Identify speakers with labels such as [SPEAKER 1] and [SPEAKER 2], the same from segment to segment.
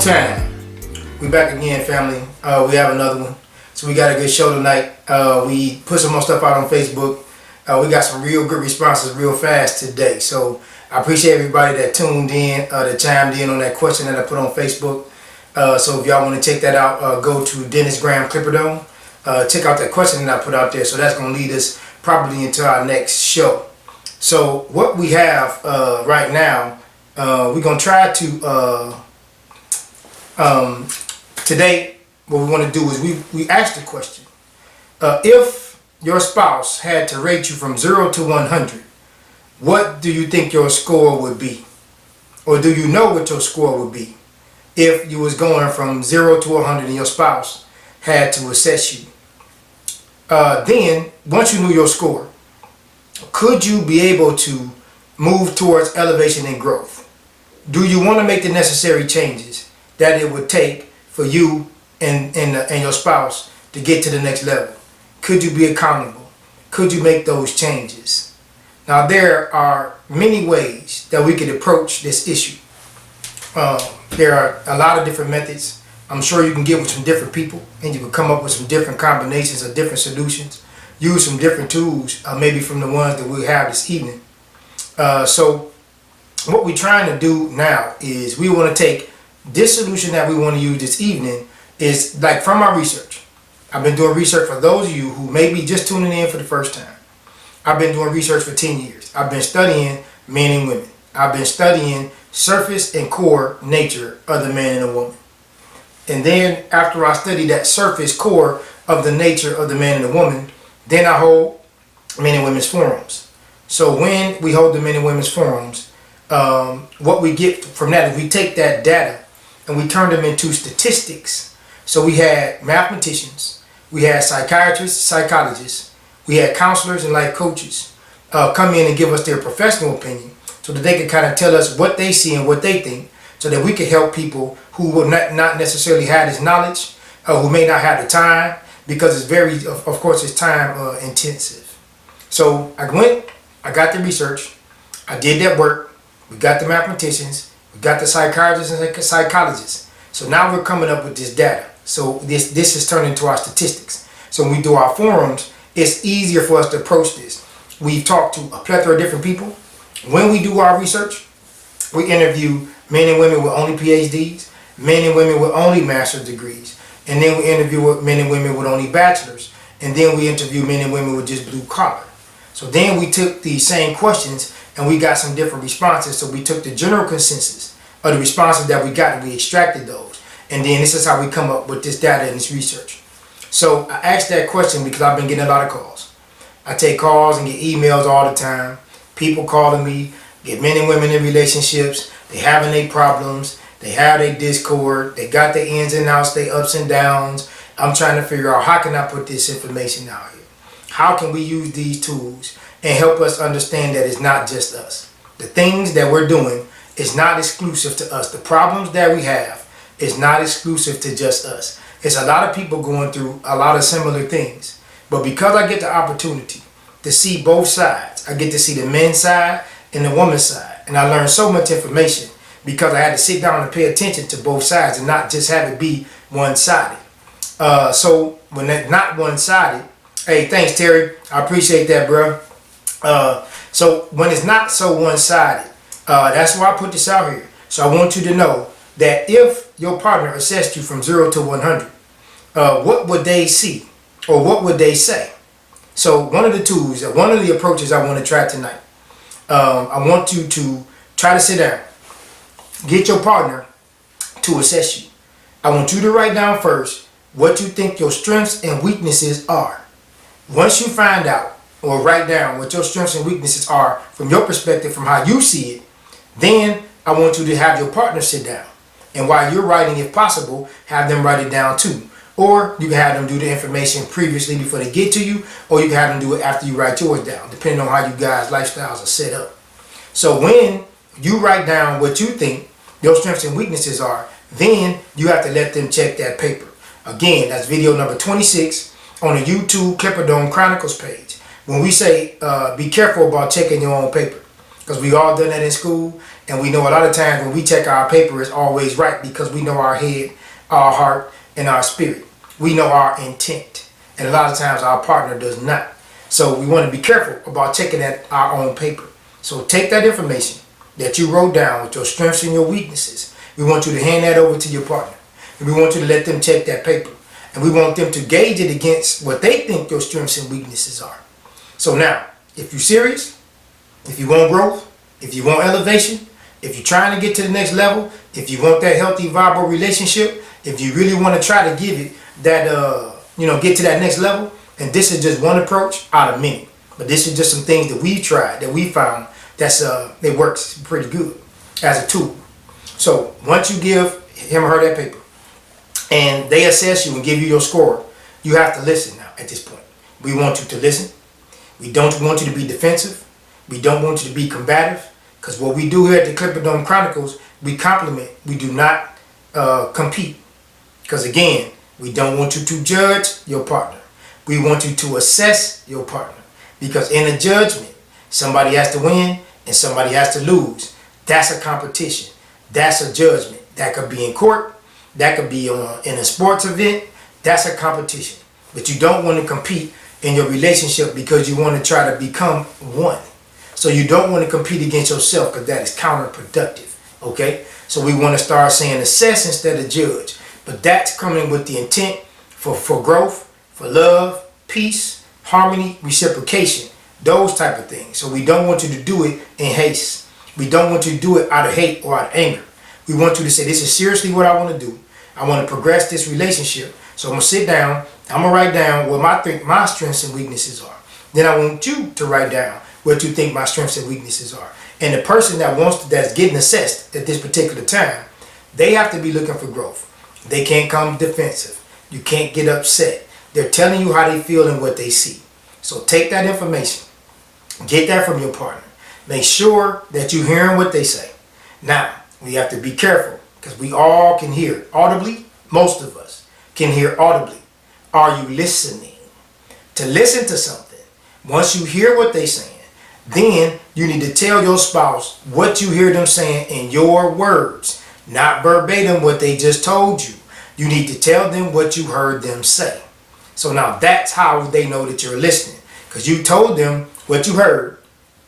[SPEAKER 1] time. We back again, family. We have another one. So we got a good show tonight. We put some more stuff out on Facebook. We got some real good responses real fast today. So I appreciate everybody that tuned in, that chimed in on that question that I put on Facebook. So if y'all want to check that out, go to Dennis Graham Clipperdome. Check out that question that I put out there. So that's going to lead us probably into our next show. So what we have right now, we're going to try to today, what we want to do is we asked the question, if your spouse had to rate you from 0 to 100, what do you think your score would be? Or do you know what your score would be if you was going from 0 to 100 and your spouse had to assess you? Then, once you knew your score, could you be able to move towards elevation and growth? Do you want to make the necessary changes that it would take for you and your spouse to get to the next level? Could you be accountable? Could you make those changes? Now, there are many ways that we could approach this issue. There are a lot of different methods. I'm sure you can get with some different people and you can come up with some different combinations of different solutions. Use some different tools, maybe from the ones that we have this evening. So what we're trying to do now is we want to take this solution that we want to use this evening is like from our research. I've been doing research for those of you who may be just tuning in for the first time. I've been doing research for 10 years. I've been studying men and women. I've been studying surface and core nature of the man and the woman. And then after I study that surface core of the nature of the man and the woman, then I hold men and women's forums. So when we hold the men and women's forums, what we get from that is we take that data and we turn them into statistics. So we had mathematicians, we had psychiatrists, psychologists, we had counselors and life coaches come in and give us their professional opinion so that they could kind of tell us what they see and what they think so that we could help people who will not necessarily have this knowledge, who may not have the time, because it's very, of course, it's time intensive. So I got the research, I did that work, we got the mathematicians, we got the psychiatrists and psychologists. So now we're coming up with this data. So this is turned into our statistics. So when we do our forums, it's easier for us to approach this. We've talked to a plethora of different people. When we do our research, we interview men and women with only PhDs, men and women with only master's degrees, and then we interview men and women with only bachelors, and then we interview men and women with just blue collar. So then we took these same questions and we got some different responses. So we took the general consensus of the responses that we got and we extracted those. And then this is how we come up with this data and this research. So I asked that question because I've been getting a lot of calls. I take calls and get emails all the time. People calling me, get men and women in relationships, they having their problems, they have their discord, they got their ins and outs, their ups and downs. I'm trying to figure out how can I put this information out here? How can we use these tools and help us understand that it's not just us? The things that we're doing is not exclusive to us. The problems that we have is not exclusive to just us. It's a lot of people going through a lot of similar things. But because I get the opportunity to see both sides, I get to see the men's side and the woman's side. And I learned so much information because I had to sit down and pay attention to both sides and not just have it be one-sided. So when that's not one-sided, hey, thanks, Terry. I appreciate that, bro. So when it's not so one-sided, that's why I put this out here. So I want you to know that if your partner assessed you from 0 to 100, what would they see or what would they say? So one of the tools, one of the approaches I want to try tonight, I want you to try to sit down, get your partner to assess you. I want you to write down first what you think your strengths and weaknesses are. Once you find out or write down what your strengths and weaknesses are from your perspective, from how you see it, then I want you to have your partner sit down. And while you're writing, if possible, have them write it down too. Or you can have them do the information previously before they get to you, or you can have them do it after you write yours down, depending on how you guys' lifestyles are set up. So when you write down what you think your strengths and weaknesses are, then you have to let them check that paper. Again, that's video number 26 on the YouTube Clipperdome Chronicles page. When we say be careful about checking your own paper, because we all done that in school, And we know a lot of times when we check our paper, it's always right because we know our head, our heart, and our spirit. We know our intent. And a lot of times our partner does not. So we want to be careful about checking at our own paper. So take that information that you wrote down with your strengths and your weaknesses. We want you to hand that over to your partner. And we want you to let them check that paper. And we want them to gauge it against what they think your strengths and weaknesses are. So now, if you're serious, if you want growth, if you want elevation, if you're trying to get to the next level, if you want that healthy, viable relationship, if you really want to try to give it that, get to that next level, and this is just one approach out of many. But this is just some things that we tried, that we found it works pretty good as a tool. So once you give him or her that paper, and they assess you and give you your score, you have to listen now at this point. We want you to listen. We don't want you to be defensive. We don't want you to be combative. Because what we do here at the Clipperdome Chronicles, we compliment. We do not compete. Because again, we don't want you to judge your partner. We want you to assess your partner. Because in a judgment, somebody has to win and somebody has to lose. That's a competition. That's a judgment. That could be in court. That could be in a sports event. That's a competition. But you don't want to compete in your relationship because you want to try to become one. So you don't want to compete against yourself because that is counterproductive. Okay? So we want to start saying assess instead of judge. But that's coming with the intent for growth, for love, peace, harmony, reciprocation. Those type of things. So we don't want you to do it in haste. We don't want you to do it out of hate or out of anger. We want you to say, this is seriously what I want to do. I want to progress this relationship. So I'm going to sit down. I'm going to write down what my strengths and weaknesses are. Then I want you to write down what you think my strengths and weaknesses are. And the person that's getting assessed at this particular time, they have to be looking for growth. They can't come defensive. You can't get upset. They're telling you how they feel and what they see. So take that information. Get that from your partner. Make sure that you're hearing what they say. Now, we have to be careful because we all can hear audibly. Most of us can hear audibly. Are you listening? To listen to something, once you hear what they're saying, then you need to tell your spouse what you hear them saying in your words, not verbatim what they just told you. You need to tell them what you heard them say. So now that's how they know that you're listening, because you told them what you heard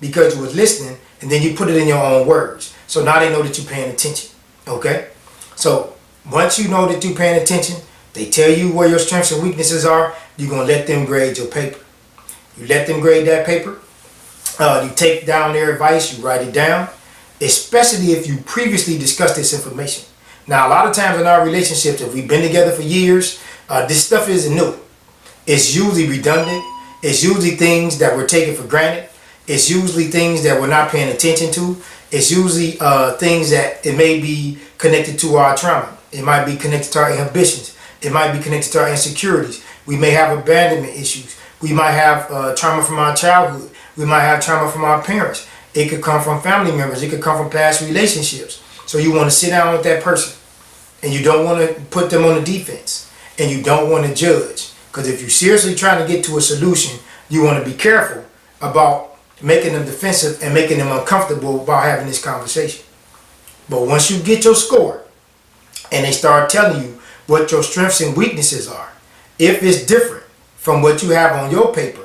[SPEAKER 1] because you was listening, and then you put it in your own words. So now they know that you're paying attention. Okay? So once you know that you're paying attention, they tell you where your strengths and weaknesses are, you're going to let them grade your paper. You let them grade that paper. You take down their advice, you write it down, especially if you previously discussed this information. Now, a lot of times in our relationships, if we've been together for years, this stuff isn't new. It's usually redundant. It's usually things that we're taking for granted. It's usually things that we're not paying attention to. It's usually things that it may be connected to our trauma. It might be connected to our inhibitions. It might be connected to our insecurities. We may have abandonment issues. We might have trauma from our childhood. We might have trauma from our parents. It could come from family members. It could come from past relationships. So you want to sit down with that person, and you don't want to put them on the defense, and you don't want to judge. Because if you're seriously trying to get to a solution, you want to be careful about making them defensive and making them uncomfortable about having this conversation. But once you get your score, and they start telling you what your strengths and weaknesses are, if it's different from what you have on your paper,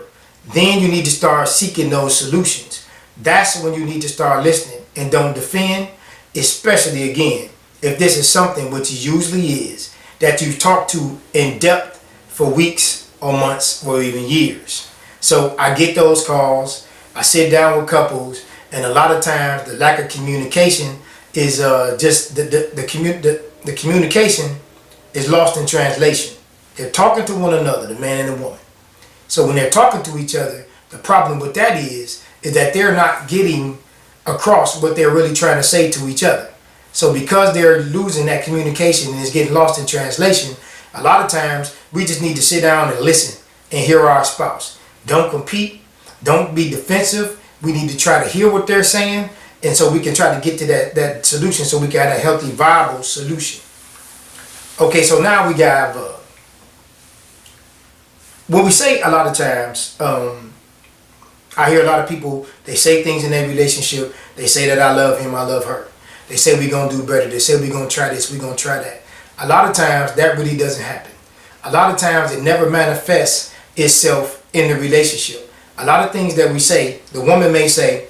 [SPEAKER 1] then you need to start seeking those solutions. That's when you need to start listening and don't defend, especially again, if this is something, which it usually is, that you've talked to in depth for weeks or months or even years. So I get those calls, I sit down with couples, and a lot of times the lack of communication is just the communication is lost in translation. They're talking to one another, the man and the woman. So when they're talking to each other, the problem with that is that they're not getting across what they're really trying to say to each other. So because they're losing that communication and it's getting lost in translation, a lot of times we just need to sit down and listen and hear our spouse. Don't compete. Don't be defensive. We need to try to hear what they're saying, and so we can try to get to that solution so we can have a healthy, viable solution. Okay, so now we got what we say a lot of times, I hear a lot of people, they say things in their relationship. They say that I love him, I love her. They say we're going to do better. They say we're going to try this, we're going to try that. A lot of times that really doesn't happen. A lot of times it never manifests itself in the relationship. A lot of things that we say, the woman may say,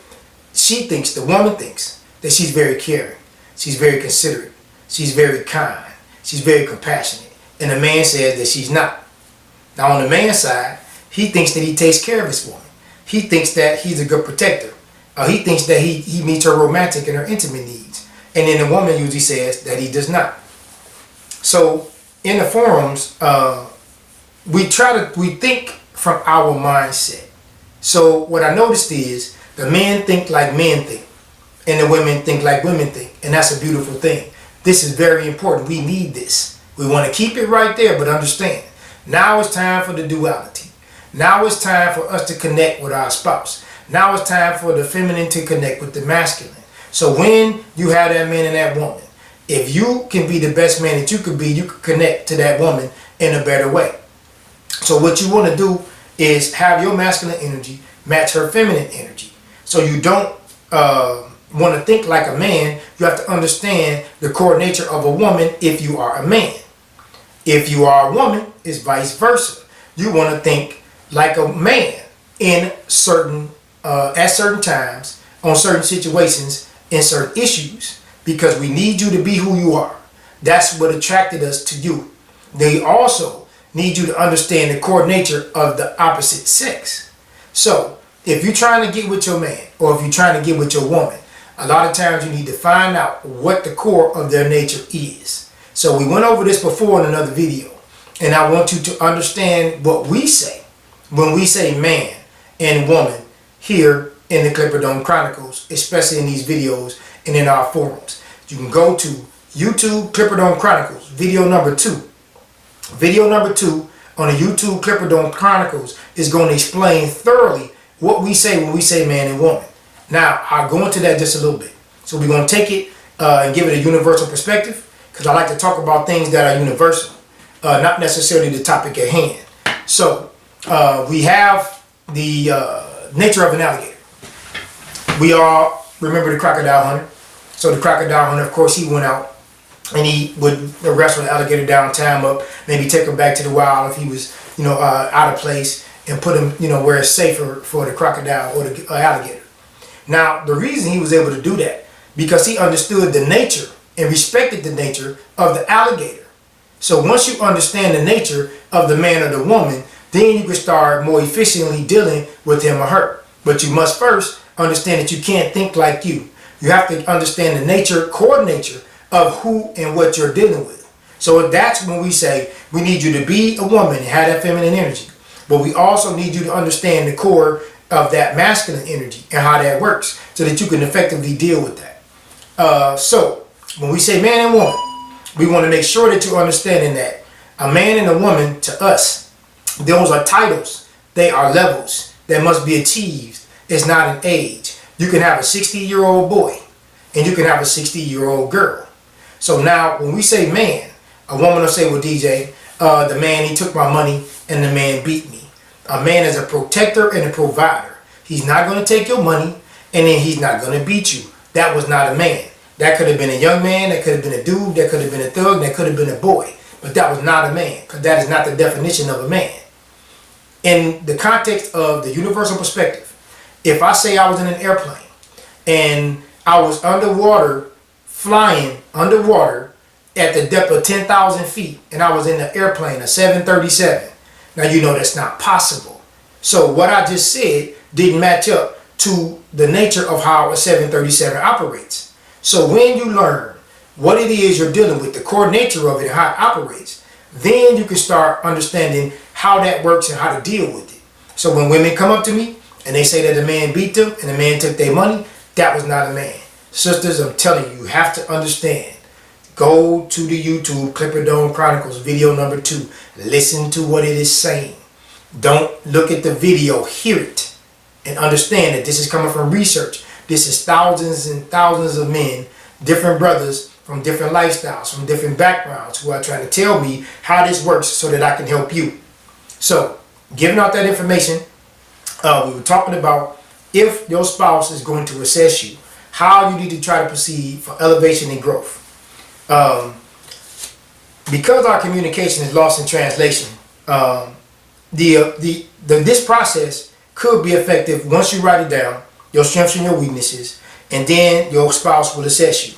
[SPEAKER 1] the woman thinks that she's very caring. She's very considerate. She's very kind. She's very compassionate. And the man says that she's not. Now on the man's side, he thinks that he takes care of his woman. He thinks that he's a good protector. He thinks that he meets her romantic and her intimate needs. And then the woman usually says that he does not. So in the forums, we think from our mindset. So what I noticed is the men think like men think, and the women think like women think, and that's a beautiful thing. This is very important. We need this. We want to keep it right there, but understand, now it's time for the duality. Now it's time for us to connect with our spouse. Now it's time for the feminine to connect with the masculine. So when you have that man and that woman, if you can be the best man that you could be, you can connect to that woman in a better way. So what you want to do is have your masculine energy match her feminine energy. So you don't want to think like a man. You have to understand the core nature of a woman if you are a man. If you are a woman, it's vice versa. You want to think like a man in certain at certain times, on certain situations, in certain issues, because we need you to be who you are. That's what attracted us to you. They also need you to understand the core nature of the opposite sex. So if you're trying to get with your man, or if you're trying to get with your woman, a lot of times you need to find out what the core of their nature is. So we went over this before in another video, and I want you to understand what we say when we say man and woman here in the Clipperdome Chronicles, especially in these videos and in our forums. You can go to YouTube Clipperdome Chronicles, video number 2. Video number 2 on the YouTube Clipperdome Chronicles is going to explain thoroughly what we say when we say man and woman. Now, I'll go into that just a little bit. So we're going to take it and give it a universal perspective, because I like to talk about things that are universal, not necessarily the topic at hand. So we have the nature of an alligator. We all remember the crocodile hunter. So the crocodile hunter, of course, he went out and he would wrestle the alligator down, tie him up, maybe take him back to the wild if he was, out of place, and put him, where it's safer for the crocodile or the alligator. Now, the reason he was able to do that, because he understood the nature and respected the nature of the alligator. So once you understand the nature of the man or the woman, then you can start more efficiently dealing with him or her. But you must first understand that you can't think like you. You have to understand the nature, core nature of who and what you're dealing with. So that's when we say we need you to be a woman and have that feminine energy. But we also need you to understand the core of that masculine energy and how that works so that you can effectively deal with that. So when we say man and woman, we want to make sure that you're understanding that a man and a woman, to us, those are titles. They are levels that must be achieved. It's not an age. You can have a 60-year-old boy and you can have a 60-year-old girl. So now when we say man, a woman will say, well, DJ, the man, he took my money and the man beat me. A man is a protector and a provider. He's not going to take your money and then he's not going to beat you. That was not a man. That could have been a young man, that could have been a dude, that could have been a thug, that could have been a boy. But that was not a man, because that is not the definition of a man. In the context of the universal perspective, if I say I was in an airplane and I was underwater, flying underwater at the depth of 10,000 feet, and I was in the airplane, a 737, now you know that's not possible. So what I just said didn't match up to the nature of how a 737 operates. So when you learn what it is you're dealing with, the core nature of it and how it operates, then you can start understanding how that works and how to deal with it. So when women come up to me and they say that a man beat them and the man took their money, that was not a man. Sisters, I'm telling you, you have to understand. Go to the YouTube Clipperdome Chronicles video number 2. Listen to what it is saying. Don't look at the video, hear it, and understand that this is coming from research. This is thousands and thousands of men, different brothers from different lifestyles, from different backgrounds, who are trying to tell me how this works so that I can help you. So, giving out that information, We were talking about if your spouse is going to assess you, how you need to try to proceed for elevation and growth. Because our communication is lost in translation, this process could be effective once you write it down, your strengths and your weaknesses, and then your spouse will assess you.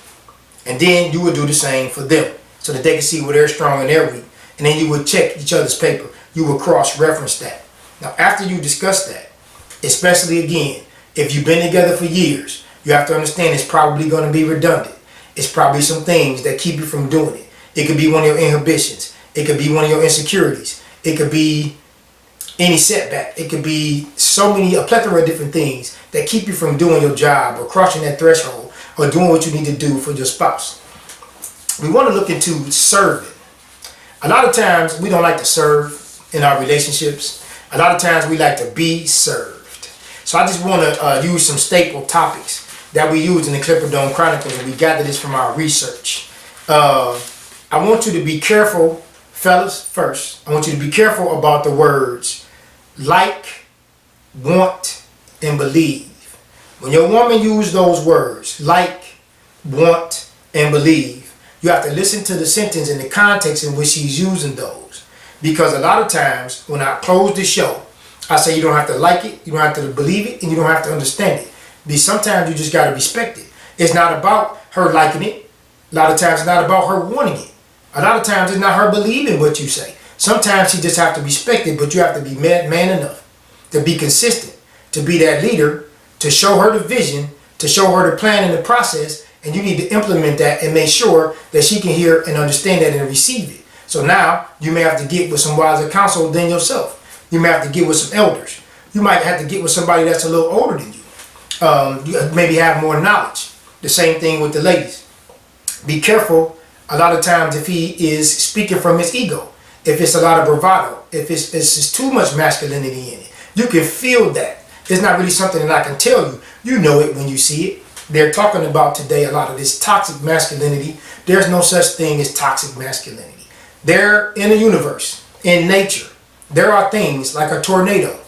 [SPEAKER 1] And then you would do the same for them so that they can see where they're strong and they're weak. And then you would check each other's paper. You would cross-reference that. Now, after you discuss that, especially again, if you've been together for years, you have to understand it's probably going to be redundant. It's probably some things that keep you from doing it. It could be one of your inhibitions. It could be one of your insecurities. It could be any setback. It could be a plethora of different things that keep you from doing your job or crossing that threshold or doing what you need to do for your spouse. We want to look into serving. A lot of times we don't like to serve in our relationships. A lot of times we like to be served. So I just want to use some staple topics that we use in the Clipperdome Chronicles, and we gather this from our research. I want you to be careful, fellas, first. I want you to be careful about the words like, want, and believe. When your woman uses those words, like, want, and believe, you have to listen to the sentence in the context in which she's using those. Because a lot of times, when I close the show, I say you don't have to like it, you don't have to believe it, and you don't have to understand it. Because sometimes you just got to respect it. It's not about her liking it. A lot of times it's not about her wanting it. A lot of times it's not her believing what you say. Sometimes she just have to respect it, but you have to be man enough to be consistent, to be that leader, to show her the vision, to show her the plan and the process, and you need to implement that and make sure that she can hear and understand that and receive it. So now you may have to get with some wiser counsel than yourself. You may have to get with some elders. You might have to get with somebody that's a little older than you. You maybe have more knowledge. The same thing with the ladies. Be careful a lot of times if he is speaking from his ego, if it's a lot of bravado, if it's too much masculinity in it. You can feel that. It's not really something that I can tell you. You know it when you see it. They're talking about today a lot of this toxic masculinity. There's no such thing as toxic masculinity. There in the universe, in nature, there are things like a tornado.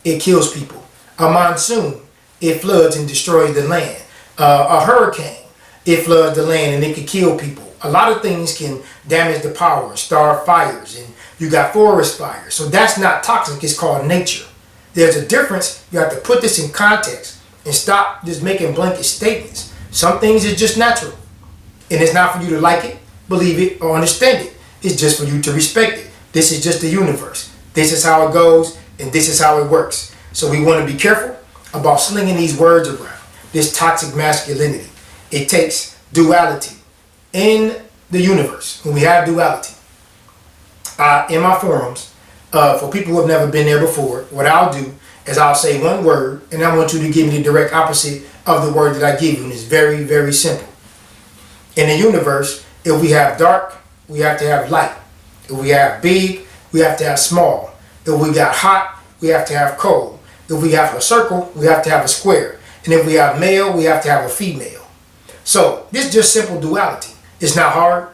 [SPEAKER 1] It kills people. A monsoon. It floods and destroys the land. A hurricane. It floods the land and it can kill people. A lot of things can damage the power, start fires, and you got forest fires. So that's not toxic. It's called nature. There's a difference. You have to put this in context and stop just making blanket statements. Some things is just natural. And it's not for you to like it, believe it, or understand it. It's just for you to respect it. This is just the universe. This is how it goes, and this is how it works. So we want to be careful about slinging these words around. This toxic masculinity. It takes duality. In the universe, when we have duality, in my forums, for people who have never been there before, what I'll do is I'll say one word, and I want you to give me the direct opposite of the word that I give you, and it's very, very simple. In the universe, if we have dark, we have to have light. If we have big, we have to have small. If we got hot, we have to have cold. If we have a circle, we have to have a square. And if we have male, we have to have a female. So this is just simple duality. It's not hard.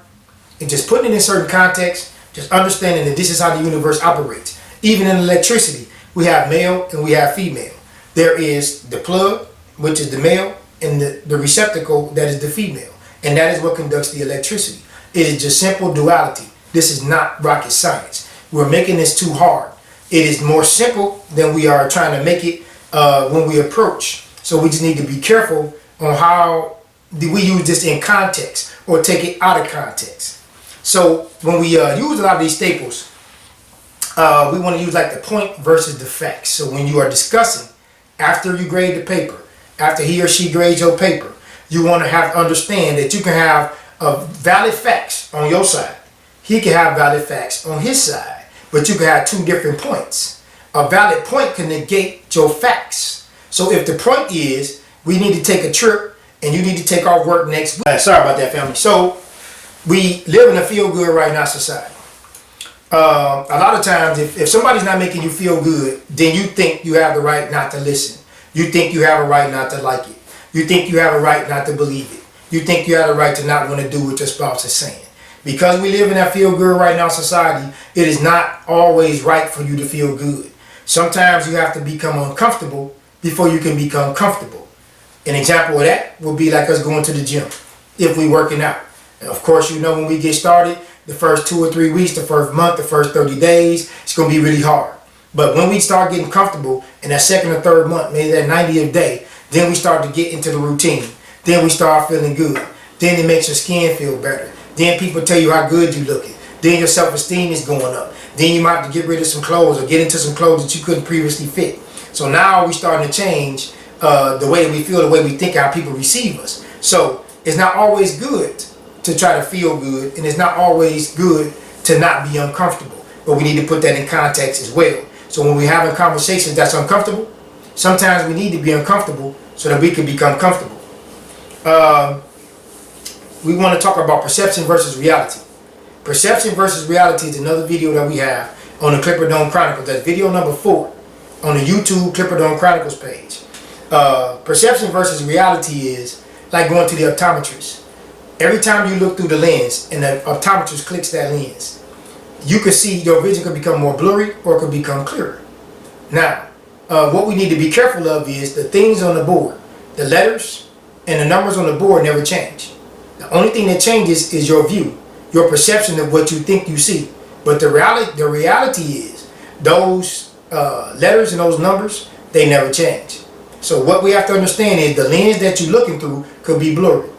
[SPEAKER 1] It's just putting it in certain context, just understanding that this is how the universe operates. Even in electricity, we have male and we have female. There is the plug, which is the male, and the receptacle, that is the female. And that is what conducts the electricity. It is just simple duality. This is not rocket science. We're making this too hard. It is more simple than we are trying to make it when we approach. So we just need to be careful on how do we use this in context or take it out of context. So when we use a lot of these staples, we want to use like the point versus the facts. So when you are discussing, after you grade the paper, after he or she grades your paper, you want to have to understand that you can have valid facts on your side. He can have valid facts on his side, but you can have two different points. A valid point can negate your facts. So if the point is, we need to take a trip and you need to take off work next week. Sorry about that, family. So we live in a feel good right now society. A lot of times, if somebody's not making you feel good, then you think you have the right not to listen. You think you have a right not to like it. You think you have a right not to believe it. You think you have a right to not want to do what your spouse is saying. Because we live in that feel good right now society, it is not always right for you to feel good. Sometimes you have to become uncomfortable before you can become comfortable. An example of that would be like us going to the gym if we working out. And of course, you know, when we get started, the first 2 or 3 weeks, the first month, the first 30 days, it's going to be really hard. But when we start getting comfortable in that second or third month, maybe that 90th day, then we start to get into the routine. Then we start feeling good. Then it makes your skin feel better. Then people tell you how good you looking. Then your self-esteem is going up. Then you might have to get rid of some clothes or get into some clothes that you couldn't previously fit. So now we're starting to change the way we feel, the way we think, how people receive us. So it's not always good to try to feel good, and it's not always good to not be uncomfortable. But we need to put that in context as well. So when we're having conversations that's uncomfortable, sometimes we need to be uncomfortable so that we can become comfortable. We want to talk about perception versus reality. Perception versus reality is another video that we have on the Clipperdome Chronicles. That's video number 4 on the YouTube Clipperdome Chronicles page. Perception versus reality is like going to the optometrist. Every time you look through the lens and the optometrist clicks that lens, you can see your vision could become more blurry or it could become clearer. Now, what we need to be careful of is the things on the board. The letters and the numbers on the board never change. The only thing that changes is your view, your perception of what you think you see. But the reality is those letters and those numbers, they never change. So what we have to understand is the lens that you're looking through could be blurry.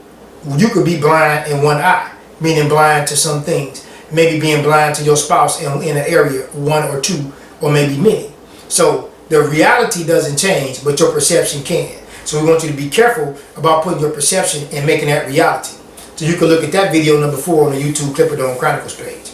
[SPEAKER 1] You could be blind in one eye, meaning blind to some things. Maybe being blind to your spouse in an area, 1 or 2, or maybe many. So the reality doesn't change, but your perception can. So we want you to be careful about putting your perception and making that reality. So you can look at that video number 4 on the YouTube Clipperdome Chronicles page.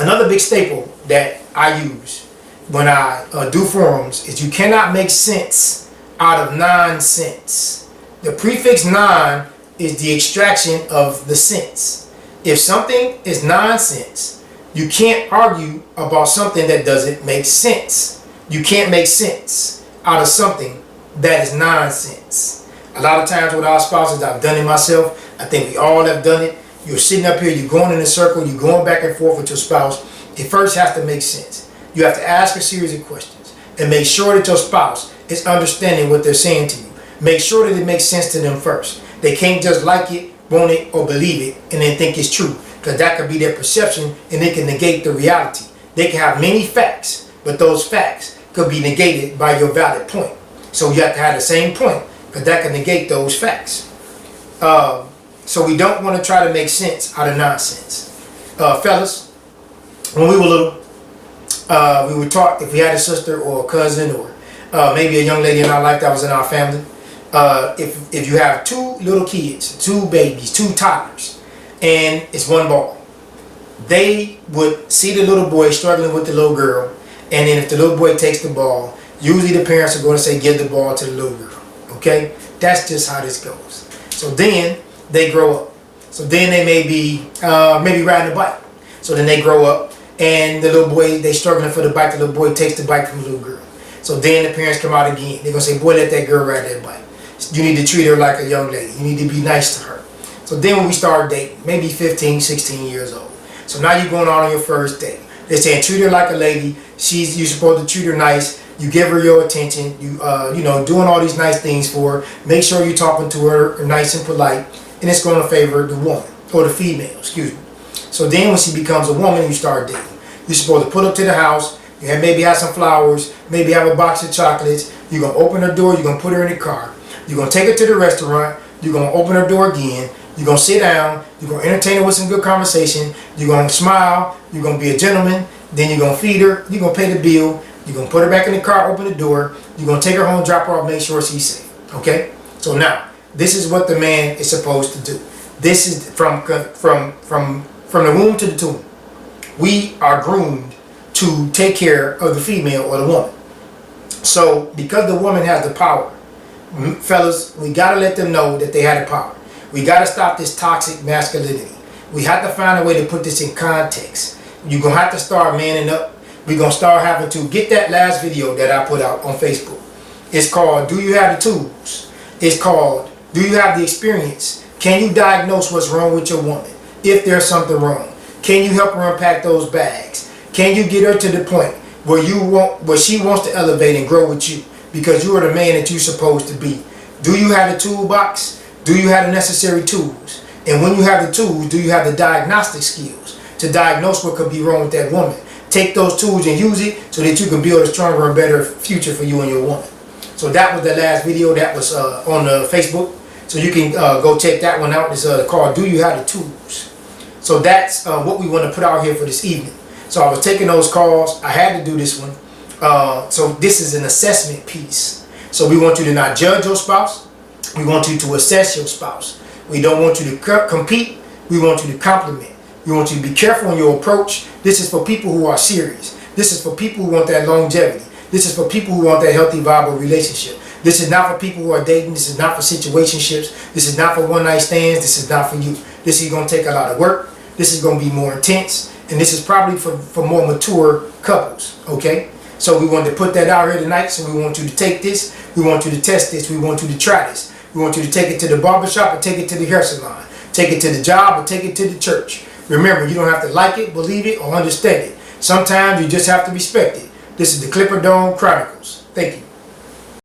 [SPEAKER 1] Another big staple that I use when I do forums is you cannot make sense out of nonsense. The prefix non is the extraction of the sense. If something is nonsense, you can't argue about something that doesn't make sense. You can't make sense out of something that is nonsense. A lot of times with our spouses, I've done it myself. I think we all have done it. You're sitting up here, you're going in a circle, you're going back and forth with your spouse. It first has to make sense. You have to ask a series of questions and make sure that your spouse is understanding what they're saying to you. Make sure that it makes sense to them first. They can't just like it, want it, or believe it and then think it's true, because that could be their perception and they can negate the reality. They can have many facts, but those facts could be negated by your valid point. So you have to have the same point, because that can negate those facts. So we don't want to try to make sense out of nonsense. Fellas, when we were little, we were taught, if we had a sister or a cousin or maybe a young lady in our life that was in our family, if you have 2 little kids, 2 babies, 2 toddlers, and it's one ball, they would see the little boy struggling with the little girl, and then if the little boy takes the ball, usually the parents are going to say, give the ball to the little girl. Okay? That's just how this goes. So then they grow up. So then they may be maybe riding a bike. So then they grow up, and the little boy, they struggling for the bike, the little boy takes the bike from the little girl. So then the parents come out again. They're going to say, boy, let that girl ride that bike. You need to treat her like a young lady. You need to be nice to her. So then when we start dating, maybe 15, 16 years old. So now you're going on your first date. They're saying treat her like a lady. You're supposed to treat her nice. You give her your attention. You doing all these nice things for her. Make sure you're talking to her nice and polite. And it's going to favor the woman, or the female, excuse me. So then when she becomes a woman, you start dating. You're supposed to pull up to the house. You maybe have some flowers. Maybe have a box of chocolates. You're going to open her door. You're going to put her in the car. You're going to take her to the restaurant. You're going to open her door again. You're going to sit down. You're going to entertain her with some good conversation. You're going to smile. You're going to be a gentleman. Then you're going to feed her. You're going to pay the bill. You're going to put her back in the car, open the door. You're going to take her home, drop her off, make sure she's safe. Okay? So now, this is what the man is supposed to do. This is from the womb to the tomb. We are groomed to take care of the female or the woman. So because the woman has the power, fellas, we got to let them know that they had the power. We got to stop this toxic masculinity. We have to find a way to put this in context. You're going to have to start manning up. We're going to start having to get that last video that I put out on Facebook. It's called, Do You Have the Tools? It's called, Do You Have the Experience? Can you diagnose what's wrong with your woman? If there's something wrong. Can you help her unpack those bags? Can you get her to the point where she wants to elevate and grow with you, because you are the man that you're supposed to be. Do you have the toolbox? Do you have the necessary tools? And when you have the tools, do you have the diagnostic skills to diagnose what could be wrong with that woman? Take those tools and use it so that you can build a stronger and better future for you and your woman. So that was the last video that was on Facebook. So you can go check that one out. It's called Do You Have the Tools? So that's what we want to put out here for this evening. So I was taking those calls. I had to do this one. So this is an assessment piece. So we want you to not judge your spouse. We want you to assess your spouse. We don't want you to compete. We want you to compliment. We want you to be careful in your approach. This is for people who are serious. This is for people who want that longevity. This is for people who want that healthy, viable relationship. This is not for people who are dating. This is not for situationships. This is not for one-night stands. This is not for you. This is going to take a lot of work. This is going to be more intense. And this is probably for more mature couples, okay? So we wanted to put that out here tonight. So we want you to take this. We want you to test this. We want you to try this. We want you to take it to the barbershop and take it to the hair salon. Take it to the job or take it to the church. Remember, you don't have to like it, believe it, or understand it. Sometimes you just have to respect it. This is the Clipperdome Chronicles. Thank you.